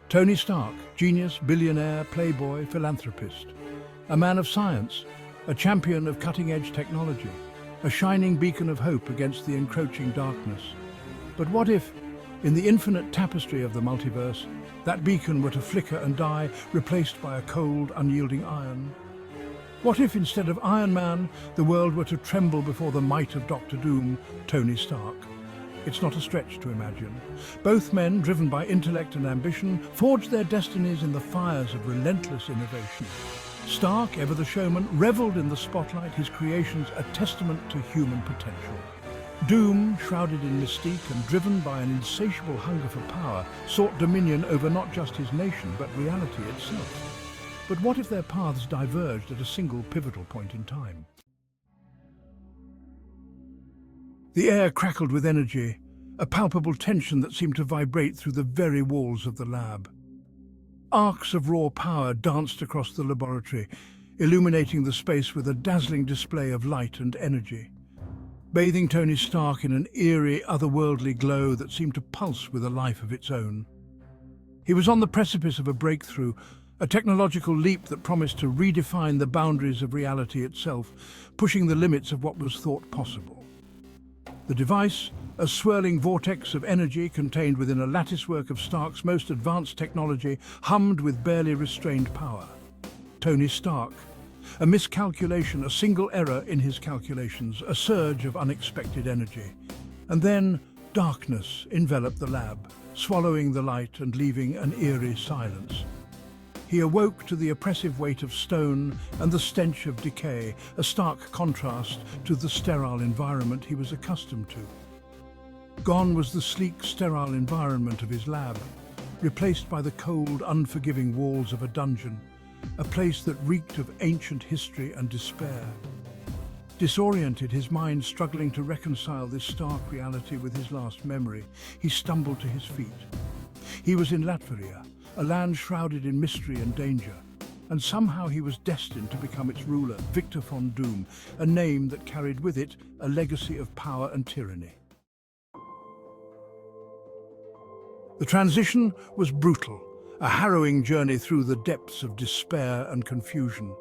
Tony Stark, genius, billionaire, playboy, philanthropist. A man of science, a champion of cutting-edge technology, a shining beacon of hope against the encroaching darkness. But what if, in the infinite tapestry of the multiverse, that beacon were to flicker and die, replaced by a cold, unyielding iron? What if, instead of Iron Man, the world were to tremble before the might of Dr. Doom, Tony Stark? It's not a stretch to imagine. Both men, driven by intellect and ambition, forged their destinies in the fires of relentless innovation. Stark, ever the showman, reveled in the spotlight, his creations a testament to human potential. Doom, shrouded in mystique and driven by an insatiable hunger for power, sought dominion over not just his nation, but reality itself. But what if their paths diverged at a single pivotal point in time? The air crackled with energy, a palpable tension that seemed to vibrate through the very walls of the lab. Arcs of raw power danced across the laboratory, illuminating the space with a dazzling display of light and energy, bathing Tony Stark in an eerie, otherworldly glow that seemed to pulse with a life of its own. He was on the precipice of a breakthrough, a technological leap that promised to redefine the boundaries of reality itself, pushing the limits of what was thought possible. The device, a swirling vortex of energy contained within a latticework of Stark's most advanced technology, hummed with barely restrained power. Tony Stark. A miscalculation, a single error in his calculations, a surge of unexpected energy. And then darkness enveloped the lab, swallowing the light and leaving an eerie silence. He awoke to the oppressive weight of stone and the stench of decay, a stark contrast to the sterile environment he was accustomed to. Gone was the sleek, sterile environment of his lab, replaced by the cold, unforgiving walls of a dungeon, a place that reeked of ancient history and despair. Disoriented, his mind struggling to reconcile this stark reality with his last memory, he stumbled to his feet. He was in Latveria, a land shrouded in mystery and danger, and somehow he was destined to become its ruler, Victor von Doom, a name that carried with it a legacy of power and tyranny. The transition was brutal, a harrowing journey through the depths of despair and confusion.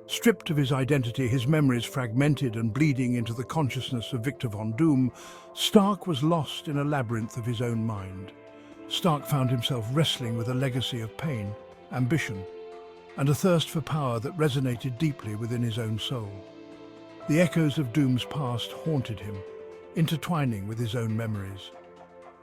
Stripped of his identity, his memories fragmented and bleeding into the consciousness of Victor von Doom, Stark was lost in a labyrinth of his own mind. Stark found himself wrestling with a legacy of pain, ambition, and a thirst for power that resonated deeply within his own soul. The echoes of Doom's past haunted him, intertwining with his own memories.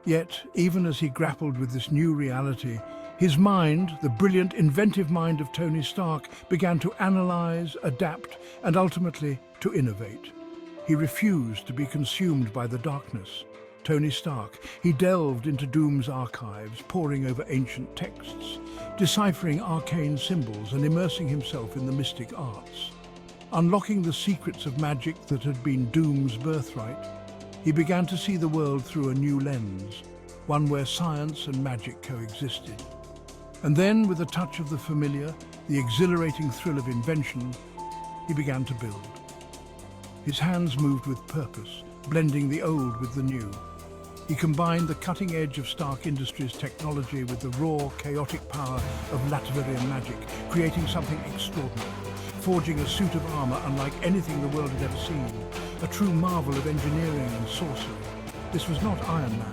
Yet, even as he grappled with this new reality, his mind, the brilliant, inventive mind of Tony Stark, began to analyze, adapt, and ultimately to innovate. He refused to be consumed by the darkness. Tony Stark, he delved into Doom's archives, poring over ancient texts, deciphering arcane symbols and immersing himself in the mystic arts. Unlocking the secrets of magic that had been Doom's birthright, he began to see the world through a new lens, one where science and magic coexisted. And then, with a touch of the familiar, the exhilarating thrill of invention, he began to build. His hands moved with purpose, blending the old with the new. He combined the cutting edge of Stark Industries' technology with the raw, chaotic power of Latverian magic, creating something extraordinary, forging a suit of armor unlike anything the world had ever seen, a true marvel of engineering and sorcery. This was not Iron Man.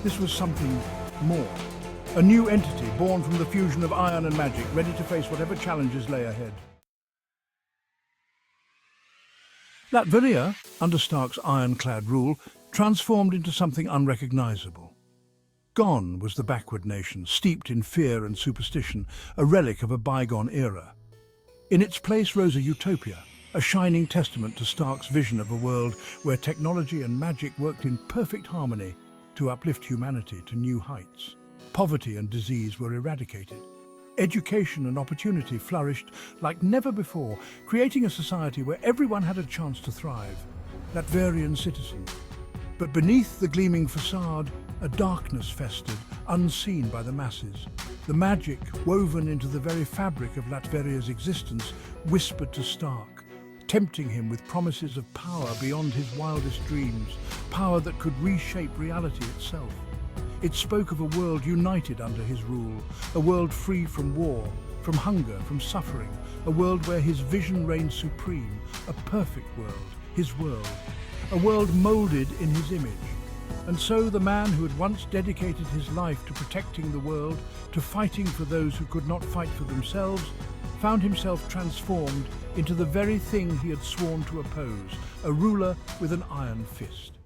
This was something more. A new entity born from the fusion of iron and magic, ready to face whatever challenges lay ahead. Latveria, under Stark's ironclad rule, transformed into something unrecognizable. Gone was the backward nation, steeped in fear and superstition, a relic of a bygone era. In its place rose a utopia, a shining testament to Stark's vision of a world where technology and magic worked in perfect harmony to uplift humanity to new heights. Poverty and disease were eradicated. Education and opportunity flourished like never before, creating a society where everyone had a chance to thrive. Latverian citizens. But beneath the gleaming facade, a darkness festered, unseen by the masses. The magic, woven into the very fabric of Latveria's existence, whispered to Stark, tempting him with promises of power beyond his wildest dreams, power that could reshape reality itself. It spoke of a world united under his rule, a world free from war, from hunger, from suffering, a world where his vision reigned supreme, a perfect world, his world, a world molded in his image. And so the man who had once dedicated his life to protecting the world, to fighting for those who could not fight for themselves, found himself transformed into the very thing he had sworn to oppose, a ruler with an iron fist.